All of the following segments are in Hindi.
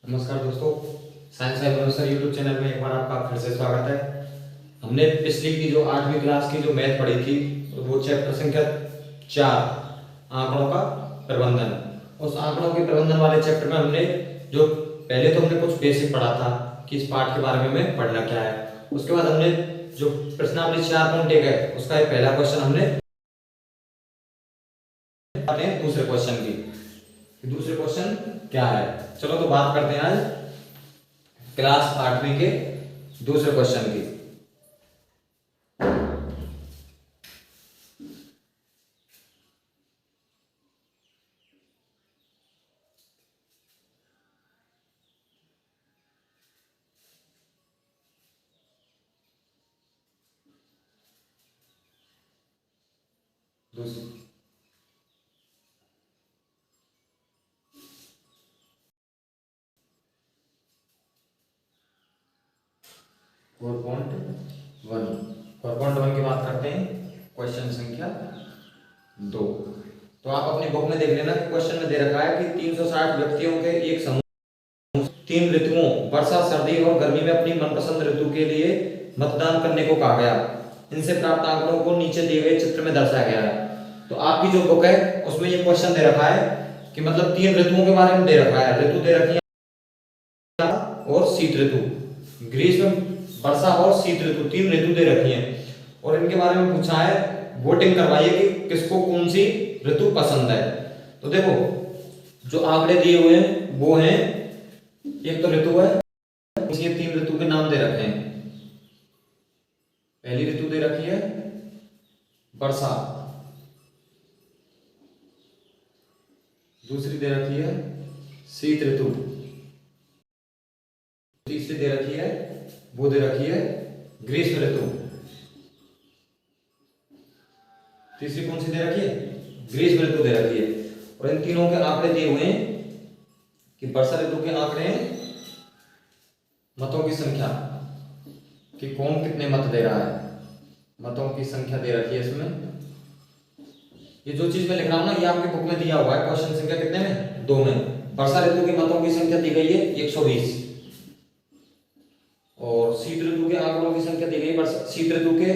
नमस्कार दोस्तों, साइंस एडवेंचर यूट्यूब चैनल में एक बार आपका फिर से स्वागत है। हमने पिछली की जो 8वीं क्लास की जो मैथ पढ़ी थी वो चैप्टर संख्या 4 आंकड़ों का प्रबंधन। उस आंकड़ों के प्रबंधन वाले चैप्टर में हमने जो पहले तो हमने कुछ बेसिक पढ़ा था कि इस पाठ के बारे में हमें पढ़ना क्या है। उसके बाद हमने जो प्रश्नावली 4.1 है उसका एक पहला क्वेश्चन हमने दूसरे क्वेश्चन की दूसरे क्वेश्चन क्या है। चलो तो बात करते हैं आज क्लास 8वीं के दूसरे क्वेश्चन की। दूसरी 4.1 की बात करते हैं। क्वेश्चन संख्या 2। तो आप अपनी बुक में देख लेना कि क्वेश्चन में दे रखा है कि 360 व्यक्तियों के एक समूह 3 ऋतुओं वर्षा, सर्दी और गर्मी में अपनी मनपसंद ऋतु के लिए मतदान करने को कहा गया। इनसे प्राप्त आंकड़ों को नीचे दिए गए चित्र में दर्शाया गया है। तो आपकी जो बुक है उसमें ये क्वेश्चन दे रखा है कि मतलब 3 ऋतुओं के बारे में दे रखा है। ऋतु दे रखी है और शीत ऋतु, ग्रीष्म, वर्षा और शीत ऋतु 3 ऋतु दे रखी हैं और इनके बारे में पूछा है वोटिंग करवाइए कि किसको कौन सी ऋतु पसंद है। तो देखो जो आंकड़े दिए हुए हैं वो हैं, एक तो ऋतु है, ये 3 ऋतु के नाम दे रखे हैं। पहली ऋतु दे रखी है वर्षा, दूसरी दे रखी है शीत ऋतु, तीसरी दे रखी है वो दे रखी है ग्रीष्म ऋतु। तीसरी कौन सी दे रखी है? ग्रीष्म ऋतु दे रखी है। और इन तीनों के आंकड़े दिए हुए हैं कि वर्षा ऋतु के आंकड़े हैं मतों की संख्या कि कौन कितने मत दे रहा है, मतों की संख्या दे रखी है इसमें। ये जो चीज मैं लिख रहा हूं ना ये आपकी बुक में दिया हुआ है। क्वेश्चन संख्या कितने में? 2 में। वर्षा ऋतु के मतों की संख्या दी गई है 120 और शीत ऋतु के आंकड़ों की संख्या दी गई शीत ऋतु के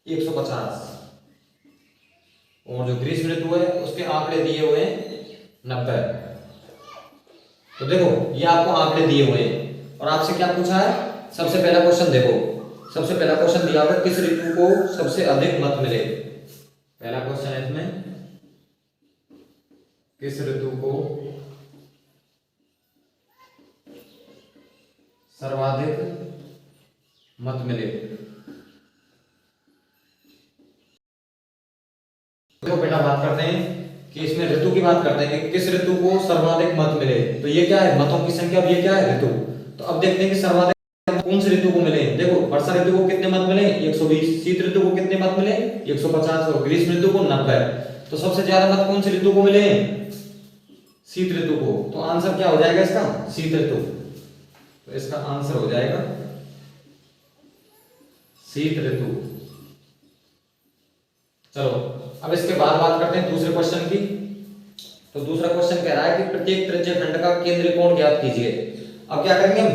150 और जो ग्रीष्म ऋतु है उसके आंकड़े दिए हुए हैं 90। तो देखो ये आपको आंकड़े दिए हुए हैं और आपसे क्या पूछा है? सबसे पहला क्वेश्चन देखो, सबसे पहला क्वेश्चन दिया हुआ है किस ऋतु को सबसे अधिक मत मिले। पहला क्वेश्चन है इसमें किस ऋतु को सर्वाधिक मत मिले। तो बेटा बात करते हैं कि इसमें ऋतु की बात करते हैं कि किस ऋतु को सर्वाधिक मत मिले। तो ये क्या है? मतों की संख्या। अब ये क्या है? ऋतु। तो अब देखते हैं कि सर्वाधिक कौन सी ऋतु को मिले। देखो वर्षा ऋतु को कितने मत मिले? 120। शीत ऋतु को कितने मत मिले? 150 और ग्रीष्म ऋतु को 90। तो सबसे ज्यादा मत कौन सी ऋतु को मिले? शीत ऋतु को। तो आंसर क्या हो जाएगा इसका? शीत ऋतु। तो इसका आंसर हो जाएगा शीत ऋतु। चलो अब इसके बाद बात करते हैं दूसरे क्वेश्चन की। तो दूसरा क्वेश्चन कह रहा है कि प्रत्येक त्रिज्य खंड का केंद्रीय कोण ज्ञात कीजिए। अब क्या करेंगे हम?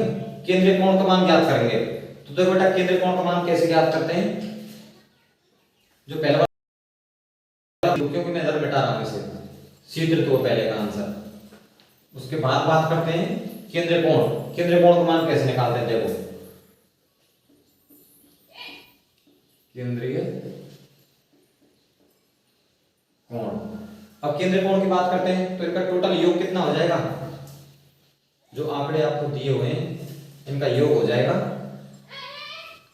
केंद्रीय कोण का मान ज्ञात करेंगे। तो देखो बेटा केंद्रीय कोण का मान कैसे ज्ञात करते हैं? जो पहला क्योंकि मैं इधर मिटा रहा हूं इसे, शीत ऋतु पहले का आंसर। उसके बाद बात करते हैं केंद्रीय कोण। केंद्रीय कोण का मान कैसे निकालते हैं? देखो केंद्रीय कोण। अब केंद्रीय कोण की बात करते हैं तो इनका टोटल योग कितना हो जाएगा? जो आंकड़े आपको दिए हुए हैं इनका योग हो जाएगा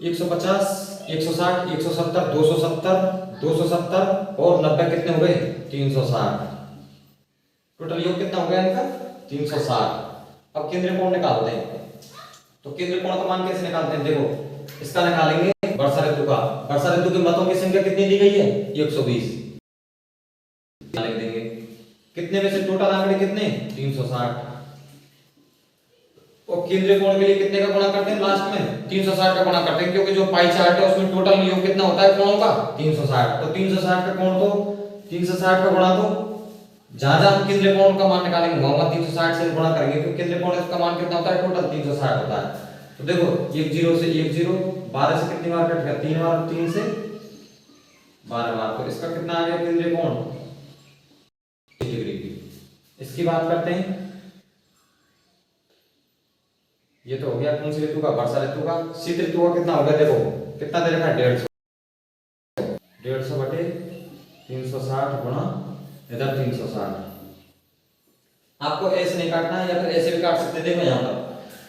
150, 160, 170, 270, 270 और 90 कितने हो गए? 360। टोटल योग कितना हो गया इनका? 360। अब केंद्रीय कोण निकालते हैं। तो केंद्रीय कोण का मान कैसे निकालते हैं? देखो इसका निकालेंगे वर्षा ऋतु का। वर्षा ऋतु के मतों की संख्या कितनी दी गई है? 120। लिख देंगे कितने में से टोटल आंकड़े कितने? 360। और केंद्रीय कोण के लिए कितने का गुणा करते हैं? लास्ट में 360 का गुणा करते हैं क्योंकि जो पाई चार्ट है उसमें टोटल योग कितना होता है कोणों का? 360। तो 360 का कोण तो 360 का गुणा तो जहां जहां हम केंद्रीय कोण का मान निकालेंगे वहां 360 से गुणा करेंगे, तो केंद्रीय कोण का मान कितना होता है, टोटल 360 होता है। तो देखो 1 0 से 1 0, 12 से कितनी बार कट गया, 3 बार, 3 से 12 बार, तो इसका कितना आ गया केंद्रीय कोण, 30 डिग्री की। इसकी बात करते हैं, ये तो हो गया कौन सी ऋतु का, वर्षा ऋतु का। शीत ऋतु का कितना होगा, देखो कितना दे रखा है, 150, 150 बटे 360 गुणा इधर 360। आपको ऐसे नहीं काटना है या फिर ऐसे भी काट सकते हैं। देखो यहाँ पर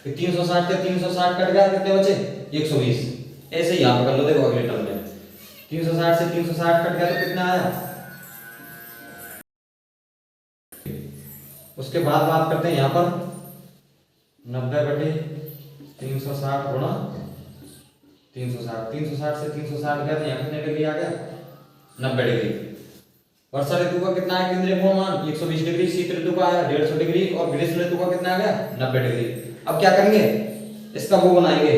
360 के 360 कट गया, कितने बचे 120। ऐसे ही यहाँ पर कर लो, देखो अगले टर्म में 360 से 360 कट गया तो कितना आया। उसके बाद बात करते हैं यहाँ पर 90 बटे 360 गुणा 360। 360 से 360 गया तो यहाँ कितने डिग्री आ गया, 90 डिग्री। वर्षा ऋतु का कितना है केंद्रीय कोण मान, 120 डिग्री। शीत ऋतु का आया 150 डिग्री और ग्रीष्म ऋतु का कितना आ गया, 90 डिग्री। अब क्या करेंगे, इसका वो बनाएंगे।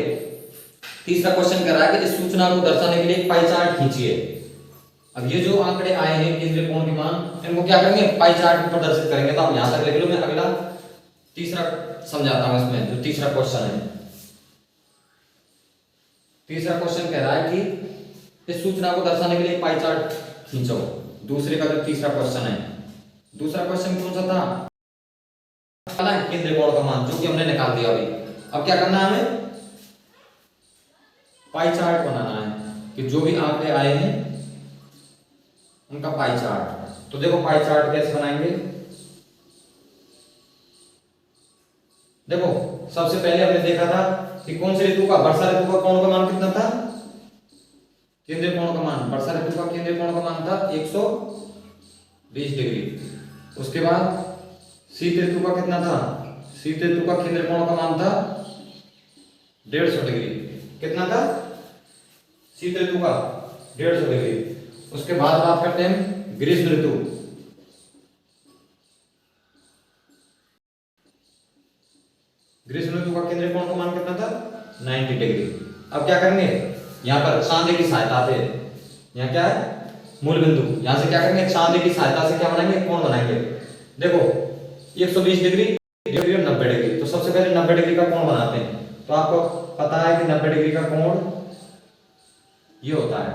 तीसरा क्वेश्चन कह रहा है कि इस सूचना को दर्शाने के लिए एक पाई चार्ट खींचिए। अब ये जो आंकड़े आए हैं केंद्रीय कोण के मान, इनको क्या करेंगे, पाई चार्ट में प्रदर्शित करेंगे। तो आप यहां तक लिख लो, मैं अगला तीसरा समझाता हूं इसमें, जो तीसरा क्वेश्चन है। तीसरा क्वेश्चन कह रहा है कि इस सूचना को दर्शाने के लिए पाई चार्ट खींचो। दूसरे का जो तीसरा क्वेश्चन है, दूसरा क्वेश्चन कौन सा था, केंद्रीय कोण का मान, जो कि हमने निकाल दिया अभी। अब क्या करना है, हमें पाई चार्ट बनाना है कि जो भी आंकड़े आए हैं उनका पाई चार्ट। तो देखो पाई चार्ट कैसे बनाएंगे, देखो सबसे पहले हमने देखा था कि कौन सी ऋतु का, वर्षा ऋतु का कोण का मान कितना था, केंद्रीय कोण का मान, वर्षा ऋतु का केंद्रीय कोण का मान था 120 डिग्री। उसके बाद शीत ऋतु का कितना था, शीत ऋतु का केंद्रीय कोण का मान था 150 डिग्री। कितना था शीत ऋतु का, 150 डिग्री। उसके बाद बात करते हैं ग्रीष्म ऋतु। ग्रीष्म ऋतु का केंद्रीय कोण का मान कितना था, 90 डिग्री। अब क्या करेंगे, यहाँ पर सांधे की सहायता से, यहाँ क्या है मूल बिंदु, यहाँ से क्या करेंगे, सांधे की सहायता से क्या बनाएंगे, कोण बनाएंगे। देखो 120 डिग्री, 90 डिग्री। तो सबसे पहले 90 डिग्री का कोण बनाते हैं। तो आपको पता है कि 90 डिग्री का कोण ये होता है,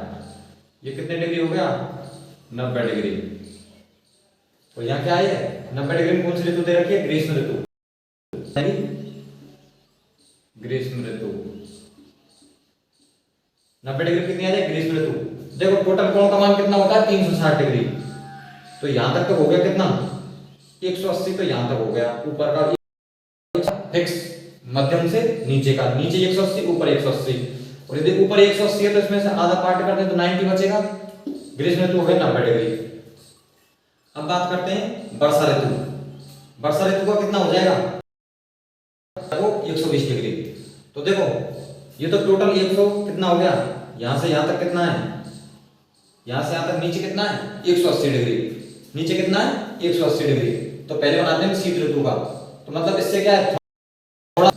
ये कितने डिग्री हो गया, 90 डिग्री। तो यहाँ क्या है, 90 डिग्री में कौन सी ऋतु दे रखी है, ग्रीष्म ऋतु, ग्रीष्म ऋतु। 90 डिग्री कितनी आ जाए, ग्रीष्म ऋतु। देखो टोटल कोण का मान कितना होता है, 360 डिग्री। तो यहां तक तो हो गया कितना, 180। तो यहां तक हो गया, ऊपर का फिक्स, मध्यम से नीचे का, नीचे 180 ऊपर 180। और यदि ऊपर 180 है तो इसमें से आधा पार्ट करते हैं तो 90 बचेगा। ग्रीष्म ऋतु हो गया 90 डिग्री। अब बात करते हैं वर्षा ऋतु। वर्षा ऋतु का कितना हो जाएगा, वो 120 डिग्री। तो देखो ये तो टोटल 100 कितना हो गया, यहां से यहां तक कितना है, यहां से यहां तक नीचे कितना है, 180 डिग्री। नीचे कितना है, 180 डिग्री। तो पहले बनाते हैं शीत ऋतु का। तो मतलब इससे क्या है, थोड़ा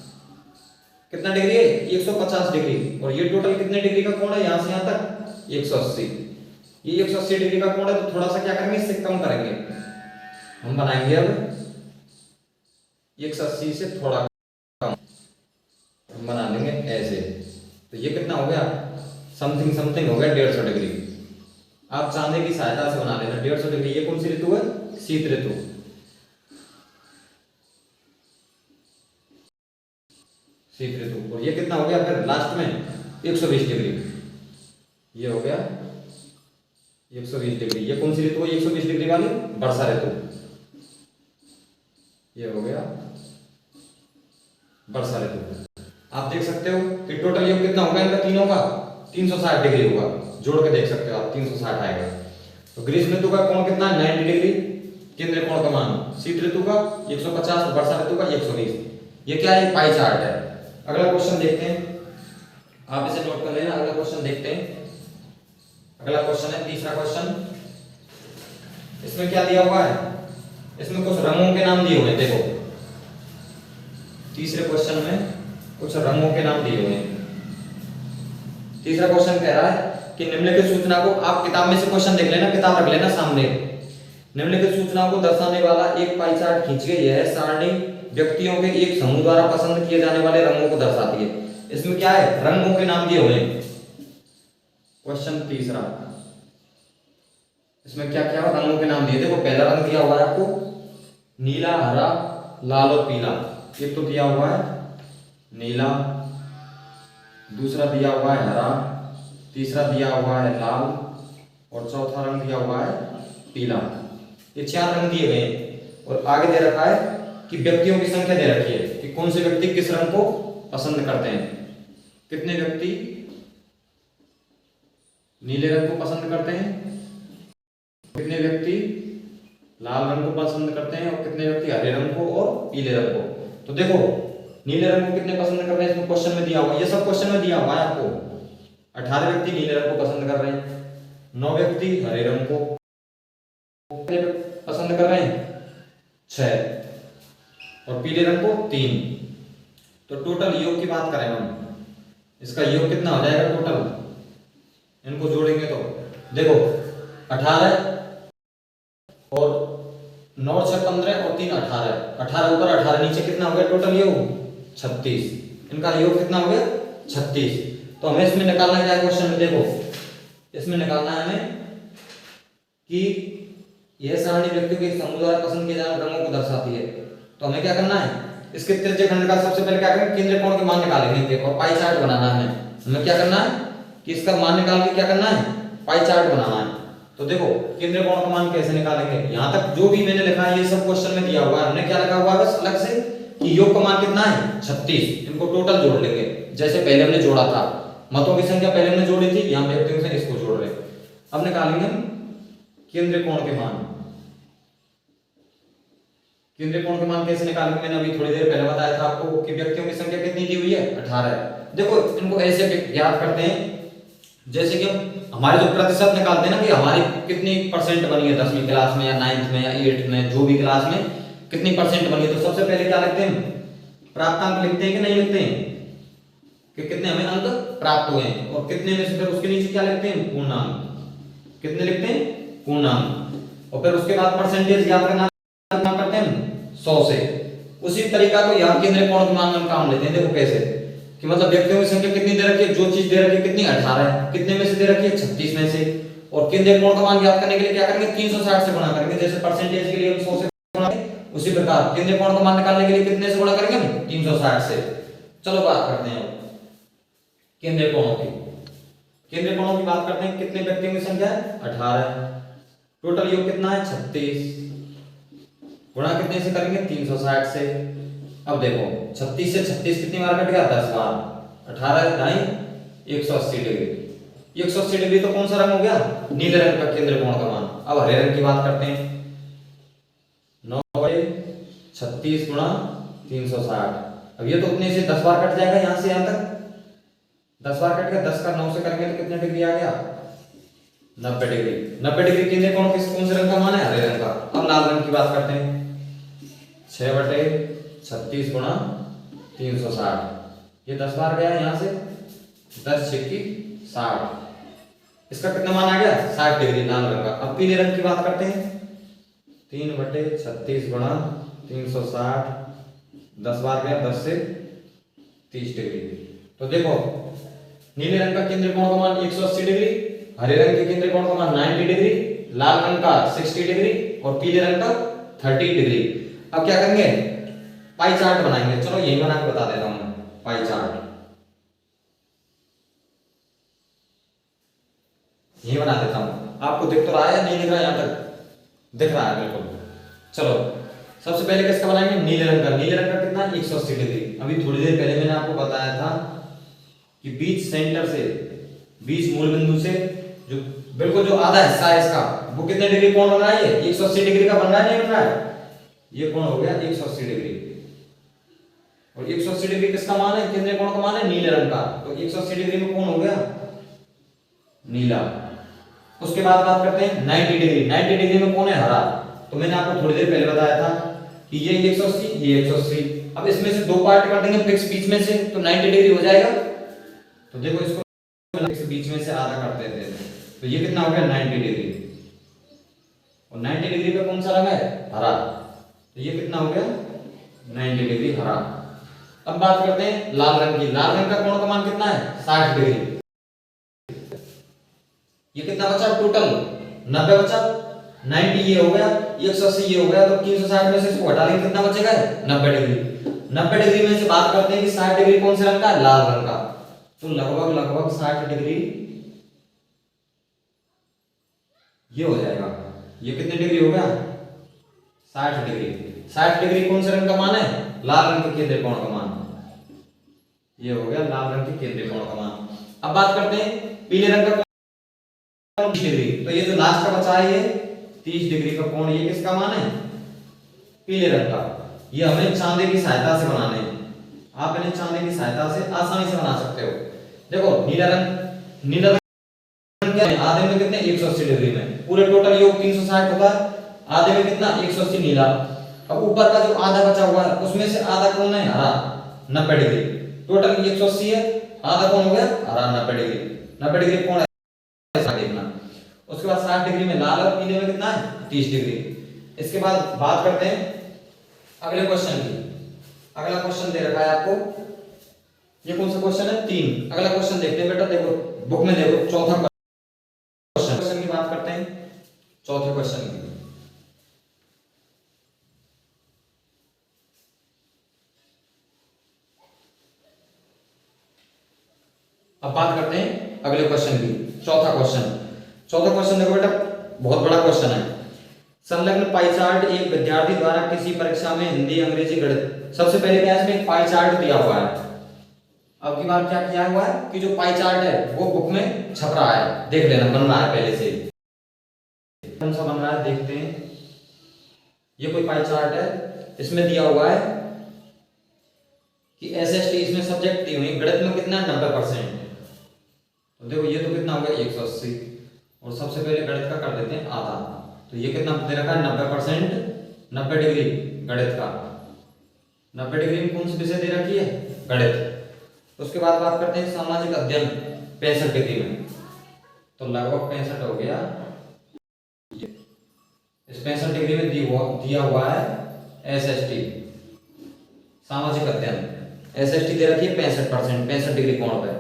कितना डिग्री है, 150 डिग्री। और ये टोटल कितने डिग्री का कोण है, यहां से यहां तक 180। ये 180 डिग्री का कोण है। तो थोड़ा सा क्या करेंगे, इससे कम करेंगे। हम बनाएंगे अब 180 से थोड़ा बना लेंगे ऐसे। तो ये कितना हो गया, समथिंग समथिंग हो गया 150 डिग्री। आप चांदे की सहायता से बना लेना 150 डिग्री। ये कौन सी ऋतु है, शीत ऋतु। शीत ऋतु। और ये कितना हो गया फिर लास्ट में 120 डिग्री। ये हो गया 120 डिग्री। ये कौन सी ऋतु है, 120 डिग्री वाली, वर्षा ऋतु। ये हो गया वर्षा ऋतु। आप देख सकते हो कि टोटल योग कितना होगा इनका तीनों का, 360 डिग्री होगा। जोड़ के देख सकते हो आप, 360 आएगा। तो ग्रीष्म ऋतु का कोण कितना है, 90 डिग्री केंद्रीय कोण का मान। शीत ऋतु का 150 और वर्षा ऋतु का 120। ये क्या है, पाई चार्ट है। अगला क्वेश्चन देखते हैं, आप इसे नोट कर लेना। अगला क्वेश्चन देखते हैं। अगला क्वेश्चन है तीसरा क्वेश्चन। इसमें क्या दिया हुआ है, इसमें कुछ रंगों के नाम दिए हुए हैं। देखो तीसरे क्वेश्चन में कुछ रंगों के नाम दिए हुए हैं। तीसरा क्वेश्चन कह रहा है कि निम्नलिखित सूचना को, आप किताब में से क्वेश्चन देख लेना, किताब रख लेना सामने, निम्नलिखित सूचनाओं को दर्शाने वाला एक पाई चार्ट खींचिए। यह सारणी व्यक्तियों के एक समूह द्वारा पसंद किए जाने वाले रंगों को दर्शाती है। इसमें क्या है, रंगों के नाम दिए हुए हैं। क्वेश्चन तीसरा, इसमें क्या क्या रंगों के नाम दिए। देखो पहला रंग दिया हुआ है आपको नीला, हरा, लाल और पीला। एक तो दिया हुआ है नीला, दूसरा दिया हुआ है हरा, तीसरा दिया हुआ है लाल और चौथा रंग दिया हुआ है पीला। ये 4 रंग दिए गए हैं और आगे दे रखा है कि व्यक्तियों की संख्या दे रखी है कि कौन से व्यक्ति किस रंग को पसंद करते हैं। कितने व्यक्ति नीले रंग को पसंद करते हैं, कितने व्यक्ति लाल रंग को पसंद करते हैं और कितने व्यक्ति हरे रंग को और पीले रंग को। तो देखो नीले रंग को कितने पसंद कर रहे हैं, इसमें क्वेश्चन में दिया हुआ, ये सब क्वेश्चन में दिया हुआ है आपको। 18 व्यक्ति नीले रंग को पसंद कर रहे हैं, 9 व्यक्ति हरे रंग को पसंद कर रहे हैं, 6 और पीले रंग को 3। तो टोटल योग की बात करें हम, इसका योग कितना हो जाएगा टोटल, इनको जोड़ेंगे तो देखो 18 और 9 6 15 और 3 18, 18 ऊपर 18 नीचे कितना हो गया टोटल योग 36। इनका योग कितना हो गया 36। तो हमें इसमें निकालना क्या है क्वेश्चन में, देखो इसमें निकालना है हमें कि यह सारणी व्यक्तियों के समूह द्वारा पसंद किए जाने रंगों को दर्शाती है। तो हमें क्या करना है, इसके त्रिज्य खंड का सबसे पहले क्या करेंगे, केंद्र कोण के मान निकालेंगे और पाई चार्ट बनाना है। हमें क्या करना है कि इसका मान निकाल के क्या करना है, पाई चार्ट बनाना है। तो देखो केंद्र कोण का मान कैसे निकालेंगे, यहां तक जो भी मैंने लिखा है ये सब क्वेश्चन में दिया हुआ है। हमने क्या लिखा हुआ है बस अलग से कि योग का मान कितना है 36। इनको टोटल जोड़ लेंगे जैसे पहले हमने जोड़ा था, मतों की संख्या पहले हमने जोड़ी थी, यहां व्यक्तियों से इसको जोड़ रहे हैं। अब निकालेंगे हम केंद्रीय कोण के मान। केंद्रीय कोण के मान कैसे निकालेंगे, मैंने अभी थोड़ी देर पहले बताया था आपको कि व्यक्तियों की संख्या कितनी दी हुई है 18। देखो इनको ऐसे ज्ञात करते हैं जैसे कि हमारे जो प्रतिशत निकालते हैं ना कि हमारी कितनी परसेंट बनी है 10वीं क्लास में या 9th में या 8th में, जो भी क्लास में कितनी परसेंट बनी है। तो सबसे पहले क्या लिखते हैं, प्राप्तांक लिखते हैं कि नहीं लिखते हैं कि कितने हमें अंक प्राप्त हुए हैं, और कितने में से फिर उसके नीचे क्या लिखते हैं पूर्णांक। कितने लिखते हैं पूर्णांक, और फिर उसके बाद परसेंटेज ज्ञात करना करते हैं 100 से। उसी तरीका को यहाँ केंद्रीय कोण के मान में हम काम लेते हैं। देखो कैसे कि मतलब व्यक्तियों की संख्या कितनी दे रखी है, जो चीज दे रखी है कितनी 18 है, कितने में से दे रखी है 36 में से, और केंद्रीय कोण का मान ज्ञात करने के लिए क्या करेंगे 360 से गुणा करेंगे। जैसे परसेंटेज के लिए हम 100 से गुणा करेंगे, उसी प्रकार केंद्रीय कोण का मान निकालने के लिए कितने से गुणा करेंगे हम 360 से। चलो बात करते हैं केंद्रीय कोणों की। केंद्रीय कोणों की बात करते हैं, कितने व्यक्तियों की संख्या है 18, टोटल योग कितना है 36, गुणा कितने से करेंगे 360 से। अब देखो 36 से 36 कितनी बार कट गया 10 बार, 18 दाई 180 डिग्री। 180 डिग्री तो कौन सा रंग हो गया, नीले रंग का केंद्र कोण का मान। अब हरे रंग की बात करते हैं, 9/36 गुणा 360। अब ये तो उतने से 10 बार कट जाएगा, यहां से यहां तक 10 बार कट गया, 10 का 9 से करेंगे तो कितने डिग्री आ गया 90 डिग्री। 90 डिग्री केंद्र कोण किस कौन से रंग का मान है, हरे रंग का। अब लाल रंग की बात करते हैं, 6/36 गुणा 360, ये 10 बार गया यहां से, 10 6 60, इसका कितना मान आ गया 60 डिग्री लाल रंग का। अब पीले रंग की बात करते हैं, 3/36 गुणा 360, 10 बार गया, 10 से 30 डिग्री। तो देखो नीले रंग का केंद्र कोण का मान 180 डिग्री, हरे रंग के केंद्र कोण का मान 90 डिग्री, लाल रंग का 60 डिग्री और पीले रंग का 30 डिग्री। अब क्या करेंगे पाई चार्ट बनाएंगे। चलो यही बना के बता देता हूं पाई चार्ट, यही बना देता हूं। आपको दिख तो रहा है या नहीं दिख रहा है, यहां तक दिख रहा है बिल्कुल। चलो सबसे पहले किसका बनाएंगे, नीले रंग का। नीले रंग का कितना 180 डिग्री। अभी थोड़ी देर पहले मैंने आपको बताया था कि बीच सेंटर से, बीच मूल बिंदु से जो बिल्कुल जो आधा हिस्सा है इसका, वो कितने डिग्री कोण बन रहा है, ये 180 डिग्री का बन रहा है नहीं बन रहा है, ये कोण हो गया 180 डिग्री। और 180 डिग्री किसका मान है, केंद्रीय कोण का मान है नीले रंग का। तो 180 डिग्री में कौन हो गया नीला। उसके बाद बात करते हैं 90 डिग्री। 90 डिग्री में कौन है हरा। तो मैंने आपको थोड़ी देर पहले बताया था कि ये 180 ये 180। अब इसमें से दो पार्ट कर देंगे फिक्स बीच में से, तो 90 डिग्री हो जाएगा। तो देखो इसको बीच में से आधा कर देते हैं, तो ये कितना हो गया 90 डिग्री। और 90 डिग्री पे कौन सा रंग है? हरा। तो ये कितना हो गया? 90 डिग्री हरा। अब बात करते हैं लाल रंग की। लाल रंग का कोण का मान कितना है? 60 डिग्री। ये कितना बचा टोटल? 90 बचा। 90 ये हो गया, 180 ये हो गया, तो 360 में से इसको हटा लेंगे, कितना बचेगा? 90 डिग्री। 90 डिग्री में से बात करते हैं कि 60 डिग्री कौन से रंग का है? लाल रंग का। तो लगभग 60 डिग्री ये हो जाएगा। ये कितने डिग्री हो गया? 60 डिग्री। 60 डिग्री कौन से रंग का मान है? लाल रंग के केंद्रीय कोण का मान। ये हो गया लाल रंग के केंद्रीय कोण का मान। अब बात करते हैं पीले रंग का 30 डिग्री। तो ये जो लास्ट का बचा है ये 30 डिग्री का कोण, ये किसका मान है? पीले रंग का। ये हमें चांदी की सहायता से बनाने हैं। आप इन्हें चांदी की सहायता से आसानी से बना सकते हो। देखो नीला रंग क्या है? आधे में कितने? 180 डिग्री में। पूरे टोटल योग 360 होता है, आधे में कितना? 180 नीला। अब ऊपर का जो आधा बचा हुआ है उसमें से आधा कौन है? हरा, 90 डिग्री। टोटल 180 है, आधा कौन हो गया? हरा, 90 डिग्री। 90 डिग्री कौन है देखना। उसके बाद 60 डिग्री में लाल और पीले में कितना है? 30 डिग्री। इसके बाद बात करते हैं अगले क्वेश्चन की। अगला क्वेश्चन दे रखा है आपको, ये कौन सा क्वेश्चन है? 3। अगला क्वेश्चन देखते हैं बेटा। देखो बुक में देखो, चौथा क्वेश्चन की बात करते हैं, चौथे क्वेश्चन की। अब बात करते हैं अगले क्वेश्चन की, चौथा क्वेश्चन देखो बेटा, बहुत बड़ा क्वेश्चन है। संलग्न पाई चार्ट एक विद्यार्थी द्वारा किसी परीक्षा में हिंदी, अंग्रेजी, गणित। सबसे पहले क्या है, इसमें एक पाई चार्ट दिया हुआ है। अब की बार क्या किया हुआ है कि जो पाई चार्ट है वो बुक में छप रहा है, देख लेना, बन रहा है पहले से। कौन सा बन रहा है देखते हैं। ये कोई पाई चार्ट है, इसमें दिया हुआ है कि एसएसटी, इसमें सब्जेक्ट दी हुई, गणित में कितना है? 90%। तो देखो ये तो कितना हो गया? 180। और सबसे पहले गणित का कर देते हैं आधा। तो ये कितना दे रखा है? 90%, 90 डिग्री गणित का। 90 डिग्री में कौन सी विषय दे रखी है? गणित। उसके बाद बात करते हैं सामाजिक अध्ययन 65 डिग्री में। तो लगभग 65 हो गया। इस 65 डिग्री में दिया हुआ है एसएसटी, सामाजिक अध्ययन। एसएसटी दे रखी है 65%, 65 डिग्री कोण पे।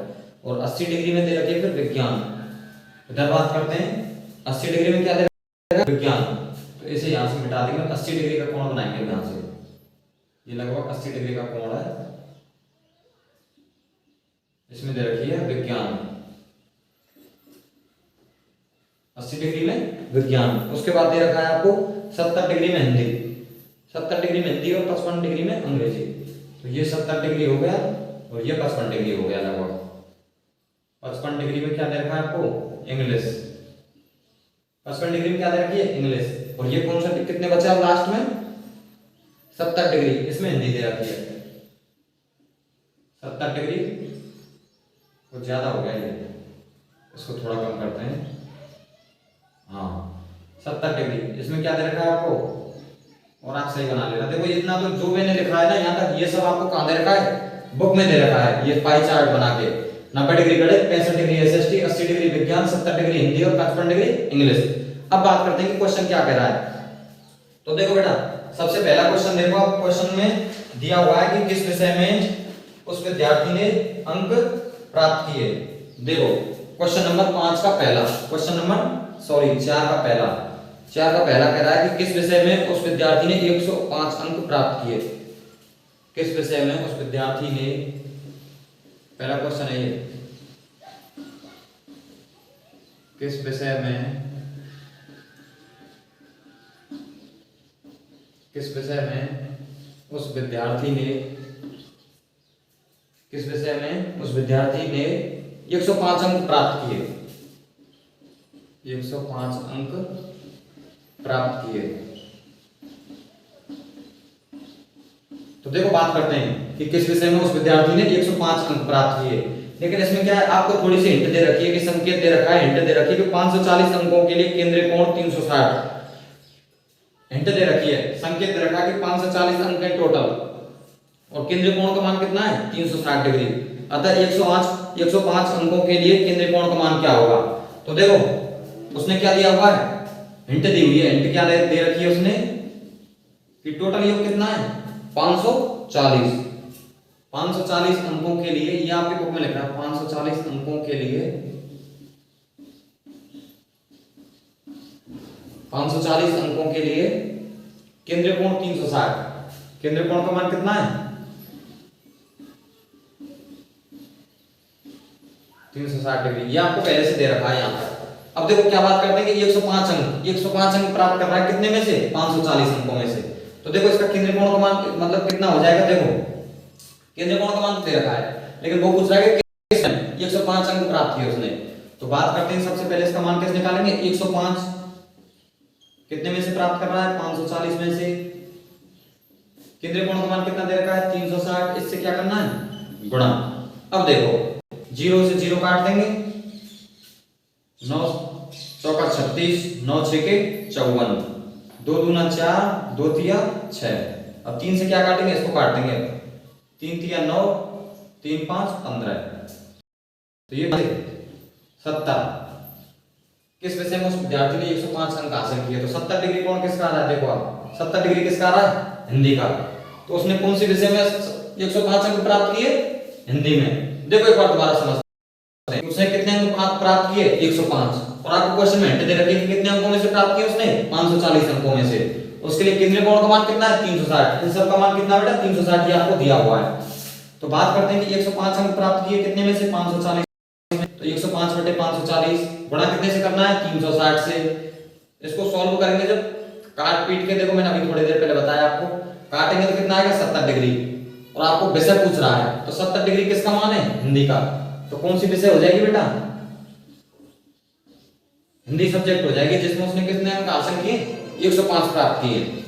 और 80 डिग्री में दे रखी है फिर विज्ञान। इधर बात करते हैं 80 डिग्री में क्या दे रखा है? विज्ञान। तो इसे यहां से मिटा देंगे, 80 डिग्री का कोण बनाएंगे यहां से। ये लगभग 80 डिग्री का कोण है, इसमें दे रखी है विज्ञान, 80 डिग्री में विज्ञान। उसके बाद दे रखा है आपको 70 डिग्री में हिंदी, 70 डिग्री में हिंदी और 55 डिग्री में अंग्रेजी। तो ये 70 डिग्री हो गया और ये 55 डिग्री हो गया लगभग। 55 डिग्री में क्या दे रखा है आपको? इंग्लिश। 55 डिग्री में क्या दे रखी है? इंग्लिश। और ये कौन सा कितने बचा लास्ट में? 70 डिग्री, इसमें हिंदी दे रखी है। 70 डिग्री कुछ ज्यादा हो गया ये, इसको थोड़ा कम करते हैं। हाँ 70 डिग्री, इसमें क्या दे रखा है आपको? और आप सही बना लेना। देखो इतना तो जो मैंने लिखा है ना यहाँ तक, ये सब आपको कहाँ दे रखा है? बुक में दे रखा है। ये पाई चार्ट बना के 90 डिग्री गणित, 65 डिग्री एसएसटी, 80 डिग्री विज्ञान, 70 डिग्री हिंदी और 55 डिग्री इंग्लिश। अब बात करते हैं कि क्वेश्चन क्या कह रहा है। तो देखो बेटा, सबसे पहला क्वेश्चन देखो आप। क्वेश्चन में दिया हुआ है कि किस विषय में उस विद्यार्थी ने अंक प्राप्त किए। देखो क्वेश्चन नंबर 5 का पहला, क्वेश्चन नंबर 4 का पहला, 4 का पहला कह रहा है कि किस विषय में उस विद्यार्थी ने 105 अंक प्राप्त किए। किस विषय में उस विद्यार्थी ने, पहला क्वेश्चन है ये, किस विषय में, किस विषय में उस विद्यार्थी ने, किस विषय में उस विद्यार्थी ने 105 अंक प्राप्त किए, 105 अंक प्राप्त किए। तो देखो बात करते हैं कि किस विषय में उस विद्यार्थी ने 105 अंक प्राप्त किए। लेकिन इसमें क्या है, आपको थोड़ी सी हिंट दे रखी है कि संकेत दे रखा है, हिंट दे रखी है कि 540 अंकों के लिए केंद्रीय कोण 360, हिंट दे रखी है, संकेत दे रखा है कि 540 अंक है टोटल और केंद्रीय कोण का मान कितना है? 360 डिग्री। अतः 105 अंकों के लिए केंद्रीय कोण का मान क्या होगा? तो देखो उसने क्या दिया हुआ है, हिंट दी हुई है, हिंट क्या दे रखी है उसने कि टोटल योग कितना है 540। 540 अंकों के लिए, ये आपके बुक में लिख रहा है 540 अंकों के लिए, 540 अंकों के लिए केंद्रीय कोण 360। केंद्रीय कोण का मान कितना है 360 डिग्री, ये आपको पहले से दे रखा है यहाँ पर। अब देखो क्या बात करते हैं कि 105 अंक, 105 अंक प्राप्त कर रहा है कितने में से 540 अंकों में से। तो देखो इसका केंद्रीय कोण का मान मतलब कितना हो जाएगा, देखो केंद्रीय कोण का मान दे रखा है, लेकिन वो पूछ रहा है कि 105 अंक प्राप्त किए उसने। तो बात करते हैं सबसे पहले इसका मान कैसे निकालेंगे। 105 कितने में से प्राप्त कर रहा है 540 में से, केंद्रीय कोण का मान कितना दे रखा है 360, इससे क्या करना है गुणा। अब देखो 0 से 0 काट देंगे, 9 चौका 36, 9 6 के 54, 2 दूना 4, 2 तिया 6। अब 3 से क्या काटेंगे, इसको काट देंगे, 3 तिया 9, 3 5 15। तो ये 70 किस विषय में उस विद्यार्थी ने 105 अंक हासिल किए। तो 70 डिग्री कोण किसका आ रहा है, देखो आप 70 डिग्री किसका आ रहा है हिंदी का। तो उसने कौन सी विषय में 105 अंक प्राप्त किए, हिंदी में। देखो एक बार दोबारा समझते हैं, उसने कितने अंक प्राप्त किए 105, और आपको क्वेश्चन में हिंट दे रखी है कि कितने अंकों में से प्राप्त किए उसने 540 अंकों में से। उसके लिए केंद्रीय कोण का मान कितना है 360, इन सब का मान कितना बेटा 360, ये आपको दिया हुआ है। तो बात करते हैं कि 105 अंक प्राप्त किए कितने में से 540 में, तो 105 बटे 540 गुणा कितने से करना है 360 से। इसको सॉल्व करेंगे जब काट पीट के, देखो मैंने अभी थोड़ी देर पहले बताया आपको, काटेंगे तो कितना आएगा 70 डिग्री, और आपको विषय पूछ रहा है तो 70 डिग्री किसका मान है हिंदी का। तो कौन सी विषय हो जाएगी बेटा, हिंदी सब्जेक्ट हो जाएगी, जिसमें उसने कितने अंक हासिल किए 105 प्राप्त किए।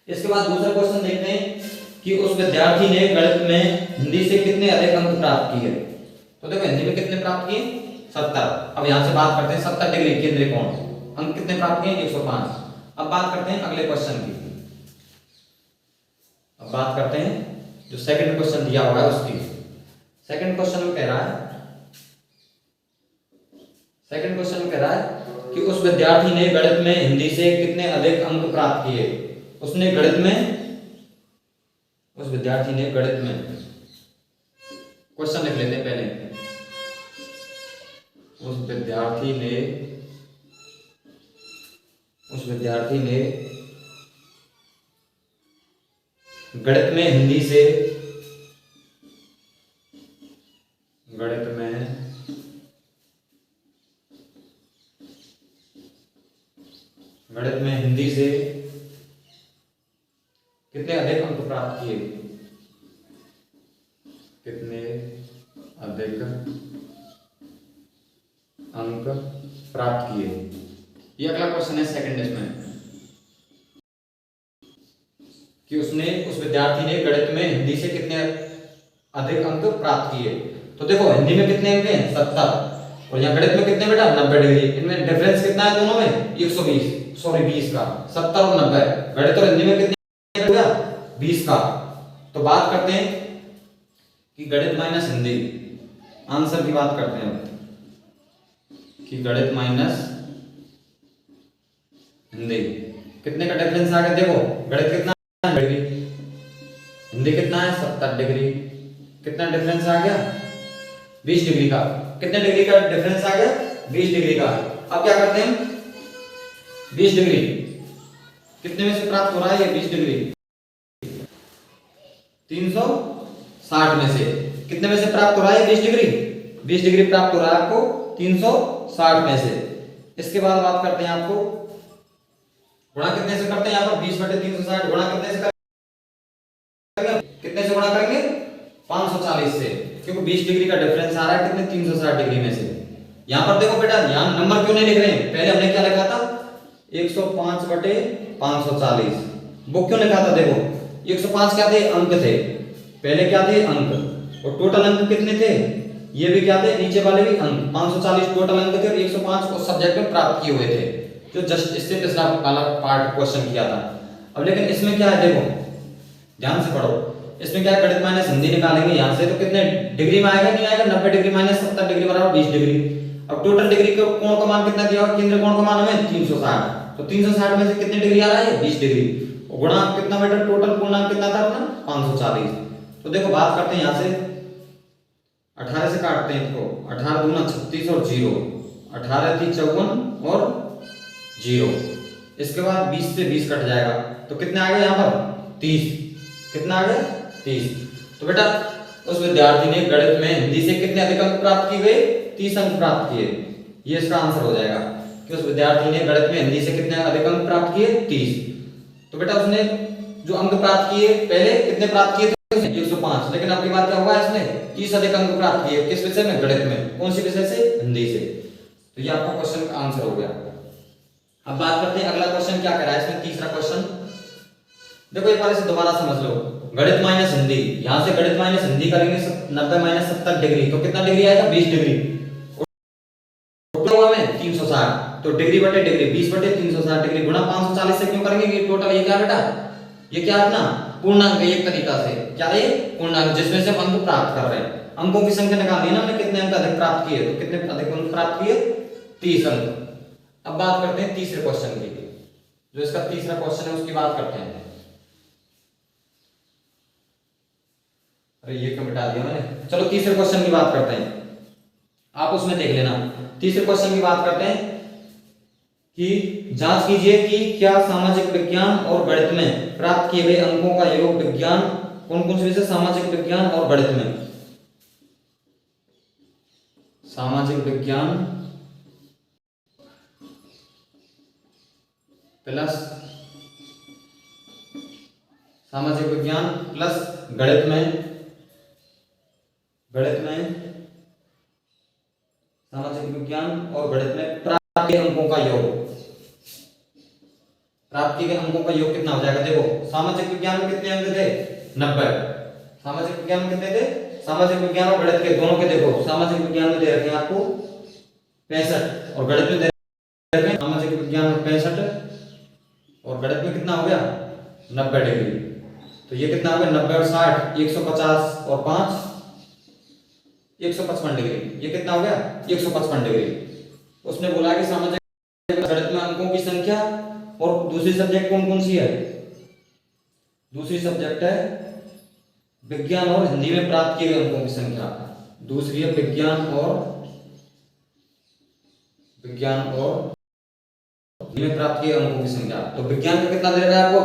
इसके बाद दूसरा क्वेश्चन देखते हैं कि उस विद्यार्थी ने गणित में हिंदी से कितने अधिक अंक प्राप्त किए। तो देखो हिंदी में कितने प्राप्त किए 70। अब यहां से बात करते हैं 70 डिग्री केंद्रीय कोण, अंक कितने प्राप्त किए 105। अब बात करते हैं अगले क्वेश्चन की। अब बात करते हैं जो सेकंड क्वेश्चन दिया हुआ है उसकी। सेकंड क्वेश्चन में कह रहा है, सेकंड क्वेश्चन में कह रहा है कि उस विद्यार्थी ने गणित में हिंदी से कितने अधिक अंक प्राप्त किए। उसने गणित में, उस विद्यार्थी ने गणित में, क्वेश्चन लिख लेते हैं पहले। उस विद्यार्थी ने गणित में हिंदी से, गणित में हिंदी से कितने अधिक अंक प्राप्त किए, कितने अधिक अंक प्राप्त किए। ये अगला क्वेश्चन है सेकंड इसमें, कि उसने, उस विद्यार्थी ने गणित में हिंदी से कितने अधिक अंक प्राप्त किए। तो देखो हिंदी में कितने अंक हैं 70, और यहाँ गणित में कितने बेटा 90 डिग्री। इनमें डिफरेंस कितना है दोनों में 20 का, 70 और 90। गणित और हिंदी में कितने हो गया 20 का। तो बात करते हैं कि गणित माइनस हिंदी, आंसर की बात करते हैं कि गणित माइनस हिंदी कितने का डिफरेंस आ गया। देखो गणित कितना डिग्री, हिंदी कितना है 70 डिग्री, कितना डिफरेंस आ गया 20 डिग्री का। कितने डिग्री का डिफरेंस आ गया 20 डिग्री का। अब क्या करते हैं 20 डिग्री कितने में से प्राप्त हो रहा है ये 20 डिग्री 360 में से। कितने में से प्राप्त हो रहा है 20 डिग्री, 20 डिग्री प्राप्त हो रहा है आपको 360 में से। इसके बाद बात करते हैं आपको गुणा कितने से करते हैं, यहाँ पर 20 बटे 360 गुणा कितने से करेंगे, कितने से गुणा करेंगे 540 से, क्योंकि 20 डिग्री का डिफरेंस आ रहा है कितने 360 डिग्री में से। यहाँ पर देखो बेटा यहाँ नंबर क्यों नहीं लिख रहे हैं, पहले हमने क्या लिखा था 105 बटे 540, वो क्यों लिखा था। देखो 105 क्या थे अंक थे, पहले क्या थे अंक, और टोटल अंक कितने थे ये भी क्या थे नीचे वाले भी अंक। 540 टोटल अंक थे और 105 उस सब्जेक्ट में प्राप्त किए हुए थे, जो जस्ट इससे पिछला वाला पार्ट क्वेश्चन किया था। अब लेकिन इसमें क्या है देखो ध्यान से पढ़ो, इसमें क्या है गणित माइनस हिंदी निकालेंगे यहाँ से, तो कितने डिग्री में आएगा, नहीं आएगा 90 डिग्री माइनस 70 डिग्री बराबर 20 डिग्री। अब टोटल डिग्री का कोण का मान कितना दिया हुआ, केंद्र कोण का मान हमें 360, तो 360 में से कितने डिग्री आ रहा है, 20 डिग्री, गुणा कितना बेटा, टोटल पूर्णांक कितना था अपना 540। तो देखो बात करते हैं यहां से 18 से काटते हैं इसको, 18 दूना 36 और 0, 18 थी 54 और 0, इसके बाद 20 से 20 कट जाएगा, तो कितने आ गए यहाँ पर 30, कितना आ गया 30। तो बेटा उस विद्यार्थी ने गणित में हिंदी से कितने अधिक अंक प्राप्त किए गए, 30 अंक प्राप्त किए, ये इसका आंसर हो जाएगा कि उस विद्यार्थी ने गणित में हिंदी से कितने अधिक अंक प्राप्त किए, 30। तो बेटा उसने जो अंक प्राप्त किए पहले कितने प्राप्त किए थे, 105, लेकिन अब की बात क्या हुआ, इसने 30 अधिक अंक प्राप्त किए, किस विषय में, गणित में, कौन सी विषय से, हिंदी से। तो ये आपका क्वेश्चन का आंसर हो गया। अब बात करते हैं अगला क्वेश्चन क्या कह रहा है इसमें, तीसरा क्वेश्चन देखो एक बार इसे दोबारा समझ लो, गणित माइनस हिंदी, यहां से गणित माइनस हिंदी करेंगे 90 माइनस 70 डिग्री, तो कितना डिग्री आएगा, 20 डिग्री, में 360, तो डिग्री बटे डिग्री 20 बटे 360 डिग्री गुणा 540 से क्यों करेंगे, कि टोटल ये क्या बेटा, ये क्या अपना पूर्णांक है, एक तरीका से क्या है पूर्णांक, जिसमें से हम अंक प्राप्त कर रहे हैं, अंकों की संख्या निकालनी है ना हमने, कितने अंक अधिक प्राप्त किए, तो कितने अधिक अंक प्राप्त किए, 30 अंक। अब बात करते हैं तीसरे क्वेश्चन की, जो इसका तीसरा क्वेश्चन है उसकी बात करते हैं। अरे ये क्यों मिटा दिया मैंने, चलो तीसरे क्वेश्चन की बात करते हैं, आप उसमें देख लेना। तीसरे क्वेश्चन की बात करते हैं कि जांच कीजिए कि क्या सामाजिक विज्ञान और गणित में प्राप्त किए गए अंकों का योग विज्ञान, कौन कौन से विषय, सामाजिक विज्ञान और गणित में, सामाजिक विज्ञान प्लस सामाजिक विज्ञान प्लस गणित में सामाजिक विज्ञान और गणित में प्राप्त किए अंकों का योग, प्राप्त किए अंकों का योग कितना हो जाएगा, देखो सामाजिक विज्ञान में कितने अंक थे, 90, सामाजिक विज्ञान में कितने थे, सामाजिक विज्ञान और गणित के दोनों के देखो, सामाजिक विज्ञान में दे रखे हैं आपको 65 और गणित में दे रखे हैं, सामाजिक विज्ञान में 65 और गणित में कितना हो गया 90 डिग्री, तो ये कितना हो गया 90 और 60 150 और 5 155 डिग्री, ये कितना हो गया 155 डिग्री। उसने बोला कि सामाजिक गणित में अंकों की संख्या, और दूसरी सब्जेक्ट कौन कौन सी है, दूसरी सब्जेक्ट है विज्ञान और हिंदी में प्राप्त किए गए अंकों की संख्या, दूसरी है विज्ञान और हिंदी में प्राप्त किए अंकों की संख्या। तो विज्ञान का कितना दे रखा है आपको,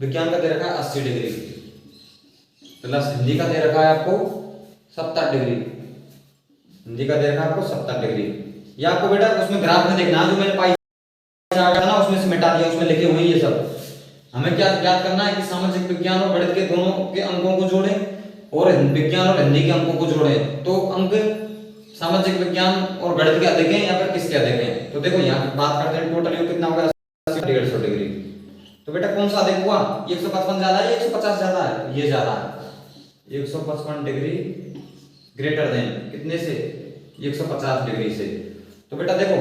विज्ञान का दे रखा है 80 डिग्री प्लस हिंदी का दे रखा है आपको 70 डिग्री, हिंदी का दे रखा है आपको 70 डिग्री। ये आपको बेटा उसमें ग्राफ में देखना, जो मैंने पाई ना उसमें से मिटा दिया, उसमें लिखे हुए ये सब। हमें क्या याद करना है कि सामाजिक विज्ञान और गणित के दोनों के अंकों को जोड़ें और विज्ञान और हिंदी के अंकों को जोड़ें, तो अंक सामाजिक विज्ञान और गणित के अधिक हैं या फिर किसके अधिक हैं। तो देखो यहाँ बात करते हैं टोटल योग कितना होगा 150 डिग्री, तो बेटा कौन सा अधिक हुआ, 155 ज्यादा है 150 ज्यादा है, ये ज्यादा है, 155 डिग्री ग्रेटर देन कितने से, 150 डिग्री से। तो बेटा देखो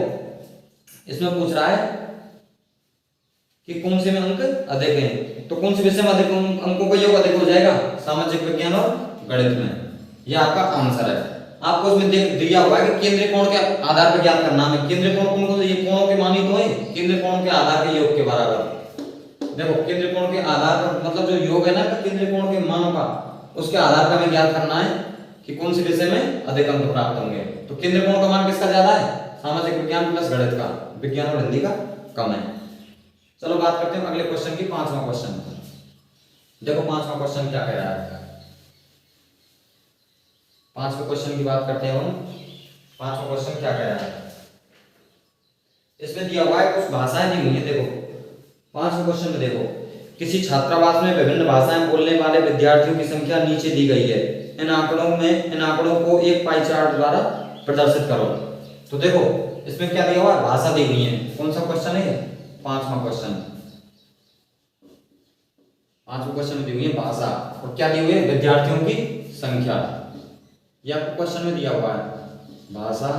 इसमें पूछ रहा है कि कौन से में अंक अधिक हैं, तो कौन से विषय में अधिक अंकों का योग अधिक हो जाएगा, सामाजिक विज्ञान और गणित में, यह आपका आंसर है। आपको उसमें दिया हुआ है कि केंद्रीय कोण के आधार पर ज्ञात करना है, केंद्रीय कोण कौन कौन से, ये कोणों के मान ही तो है, केंद्रीय कोण के आधार के योग के बराबर। देखो केंद्रीय कोण के आधार पर मतलब जो योग है ना केंद्रीय कोण के मानों का, उसके आधार पर हमें ज्ञात करना है कि कौन से विषय में अधिक अंक प्राप्त होंगे। तो केंद्रीय कोण का मान किसका ज्यादा है, सामाजिक विज्ञान प्लस गणित का, विज्ञान और हिंदी का कम है। चलो बात करते हैं अगले क्वेश्चन की, पांचवा क्वेश्चन। देखो पांचवा क्वेश्चन क्या कह रहा है, पांचवें क्वेश्चन की बात करते हैं हम। पांचवा क्वेश्चन क्या कह रहा है, इसमें दिया हुआ है कुछ भाषाएं दी हुई है। देखो पांचवें क्वेश्चन में देखो, किसी छात्रावास में विभिन्न भाषाएं बोलने वाले विद्यार्थियों की संख्या नीचे दी गई है, इन आंकड़ों को एक पाई चार्ट द्वारा प्रदर्शित करो। तो देखो इसमें क्या दिया हुआ है, भाषा दी हुई है। कौन सा क्वेश्चन है, पांचवा क्वेश्चन, पांचवा क्वेश्चन में दी हुई है भाषा, और क्या दी हुई है, विद्यार्थियों की संख्या। यह आपको क्वेश्चन में दिया हुआ है, भाषा,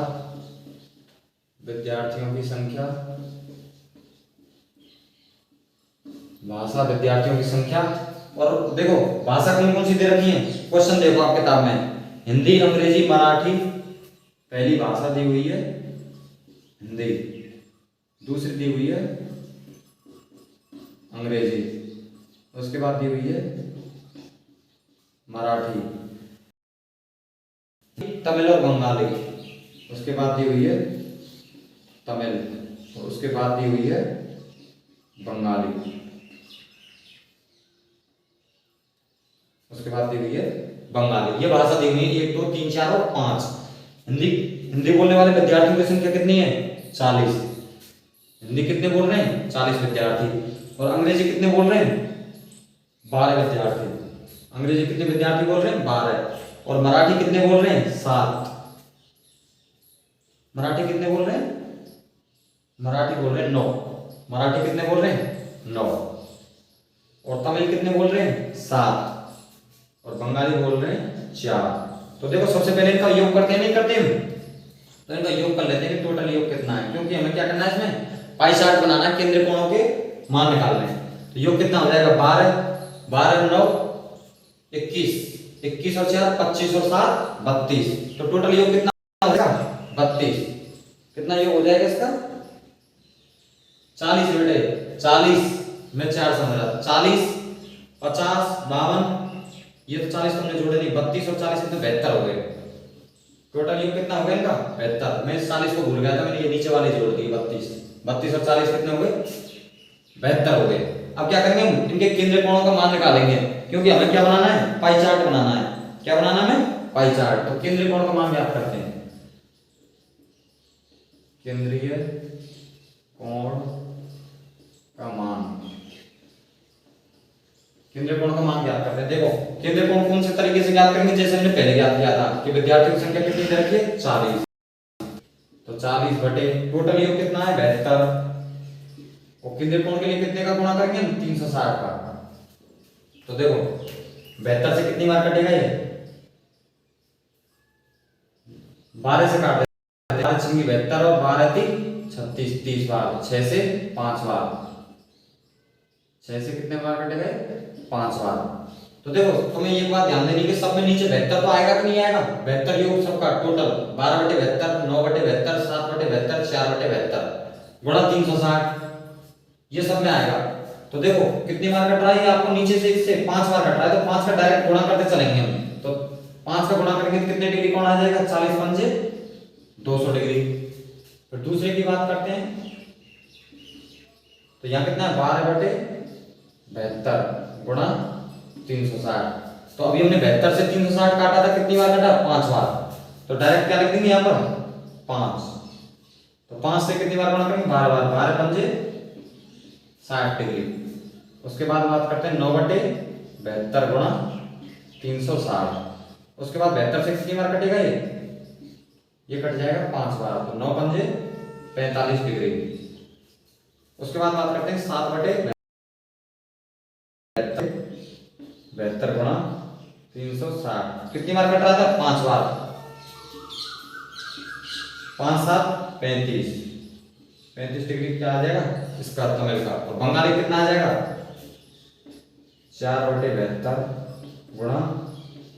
विद्यार्थियों की संख्या, भाषा विद्यार्थियों की संख्या। और देखो भाषा कौन कौन सी दे रखी है, क्वेश्चन देखो आप किताब में, हिंदी, अंग्रेजी, मराठी पहली भाषा दी हुई है, हिंदी, दूसरी दी हुई है अंग्रेजी, उसके बाद दी हुई है मराठी, तमिल और बंगाली, उसके बाद दी हुई है तमिल, और उसके बाद दी हुई है बंगाली, उसके बाद दी हुई है बंगाली। ये भाषा दी हुई है 1 2 3 4 और 5। हिंदी हिंदी बोलने वाले विद्यार्थियों की संख्या कितनी है? 40। हिंदी कितने बोल रहे हैं? 40 विद्यार्थी। और अंग्रेजी कितने बोल रहे हैं? 12 विद्यार्थी। अंग्रेजी कितने विद्यार्थी बोल रहे हैं? 12। और मराठी कितने बोल रहे हैं? 7। मराठी कितने बोल रहे हैं? मराठी बोल रहे हैं 9। मराठी कितने बोल रहे हैं? 9। और तमिल कितने बोल रहे हैं? 7। और बंगाली बोल रहे हैं 4। तो देखो सबसे पहले इनका योग करते हैं, नहीं करते हम? तो इनका योग कर लेते हैं कि टोटल योग कितना है, क्योंकि हमें क्या करना है, इसमें पाई चार्ट बनाना है, केंद्रीय कोणों के मान निकालने हैं। तो योग कितना हो जाएगा? 12 12 9 21, 21 और 4 25 और 7 32। तो टोटल योग कितना हो जाएगा? 32। कितना योग हो जाएगा इसका? 40 बेटे, 40 में 4 समझा, 40 50 52, ये तो 40 तुमने जोड़े नहीं, 32 और 40 कितने? 72 हो गए। टोटल योग कितना हो गया इनका? 72। मैं 40 को भूल गया था, मैंने ये नीचे वाले जोड़ दिए 32। 32 और 40 कितने हो गए? 72 हो गए। अब क्या करेंगे हम? इनके केंद्रीय कोणों का मान निकालेंगे, क्योंकि हमें क्या बनाना है? पाई चार्ट बनाना है। क्या बनाना है? Pie chart. तो केंद्रीय कोण का मान ज्ञात करते हैं। केंद्रीय कोण का मान, केंद्रीय कोण का मान ज्ञात करते हैं। देखो केंद्रीय कोण कौन से तरीके से ज्ञात करेंगे? जैसे हमने पहले ज्ञात किया था कि विद्यार्थियों की संख्या कितनी रखी है? 40। तो 40 बटे टोटल योग कितना है? 72। और केंद्रीय कोण के लिए कितने का गुणा करेंगे? 360 का। तो देखो 72 से कितनी बार कटेगा ये? 12 से काट देते, 12 छंगी 72 और 12 ती 36, 30 बार। 6 से 5 बार, 6 से कितने बार कटेगा? 5 बार। तो देखो तुम्हें एक बात ध्यान देनी कि सब में नीचे 72 तो आएगा कि नहीं आएगा? 72 योग सबका टोटल 12 बटे 72, 9 बटे 72, 7 बटे 72, 4 बटे 72 गुणा 360, ये सब में आएगा। तो देखो कितनी बार कट रहा है आपको? नीचे से इससे 5 बार कट रहा है, तो 5 का डायरेक्ट गुणा करते चलेंगे हम। तो 5 का गुणा करेंगे तो कितने डिग्री कोण आ जाएगा? 40 पंजे 200 डिग्री। फिर दूसरे की बात करते हैं, तो यहाँ कितना है? 12 बटे 72 गुणा 360। तो अभी हमने 72 से 360 काटा था, कितनी बार काटा? 5 बार। तो डायरेक्ट क्या लिख देंगे यहाँ पर? 5। तो 5 से कितनी बार गुणा करेंगे? 12 बार। 12 पंजे 60 डिग्री। उसके बाद बात करते हैं 9 बटे 72 गुणा 360। उसके बाद 72 से कितनी बार कटेगा ये कट जाएगा 5 बार। तो 9 पंजे 45 डिग्री। उसके बाद बात करते हैं 7 बटे 72 गुणा 360, कितनी बार कट रहा था? 5 बार। 5 7 35, 35 डिग्री क्या आ जाएगा इसका? तमिल का। और बंगाली कितना आ जाएगा? 4 बटे 72 गुणा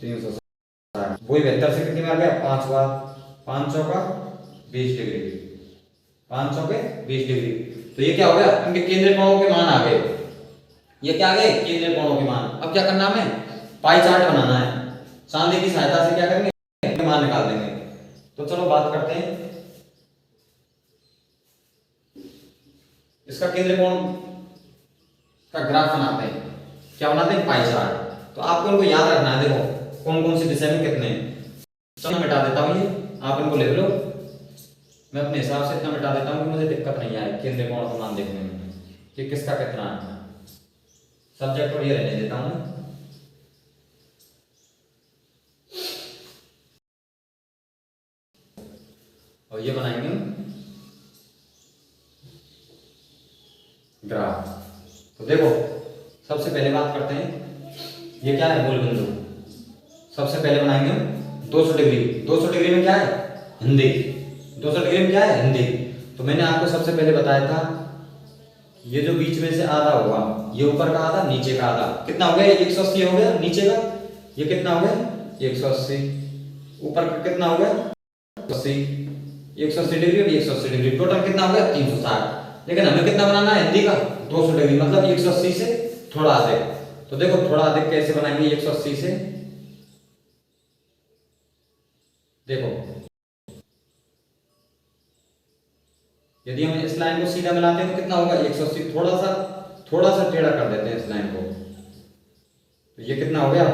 360। वही 72 से कितनी बार गया? 5 बार। 5 चौका 20 डिग्री, 5 चौके 20 डिग्री। तो ये क्या हो गया? इनके केंद्रीय कोणों के मान आ गए। ये क्या आ गए? केंद्रीय कोणों के मान। अब क्या करना हमें? पाई चार्ट बनाना है। चांदी की सहायता से क्या करेंगे? मान निकाल देंगे। तो चलो बात करते हैं इसका केंद्रीय कोण का ग्राफ बनाते हैं। क्या बनाते हैं? Pie chart. तो आपको इनको याद रखना है। देखो कौन कौन सी दिशा में कितने। चलो मिटा देता हूं, ये आप इनको लिख लो। मैं अपने हिसाब से इतना मिटा देता हूं कि मुझे दिक्कत नहीं आए केंद्रीय कोण का मान देखने में कि किसका कितना है। सब्जेक्ट और ये रहने देता हूं। और ये बनाएंगे ग्राफ। तो देखो सबसे पहले बात करते हैं, ये क्या है? मूल बिंदु। सबसे पहले बनाएंगे हम 200 डिग्री। 200 डिग्री में क्या है? हिंदी। 200 डिग्री में क्या है? हिंदी। तो मैंने आपको सबसे पहले बताया था ये जो बीच में से आधा होगा, ये ऊपर का आधा, नीचे का आधा। कितना हो गया? 180 हो गया। नीचे का ये कितना हो गया? 180। ऊपर का कितना हो गया? 80। 180 डिग्री और 180 डिग्री, टोटल कितना हो गया 360। लेकिन हमें कितना बनाना है हिंदी का 200 डिग्री, मतलब 180 से थोड़ा अधिक। तो देखो थोड़ा अधिक कैसे बनाएंगे 180 से, देखो यदि हम इस लाइन को सीधा मिलाते हैं तो कितना होगा 180, थोड़ा सा टेढ़ा कर देते हैं इस लाइन को, तो ये कितना हो गया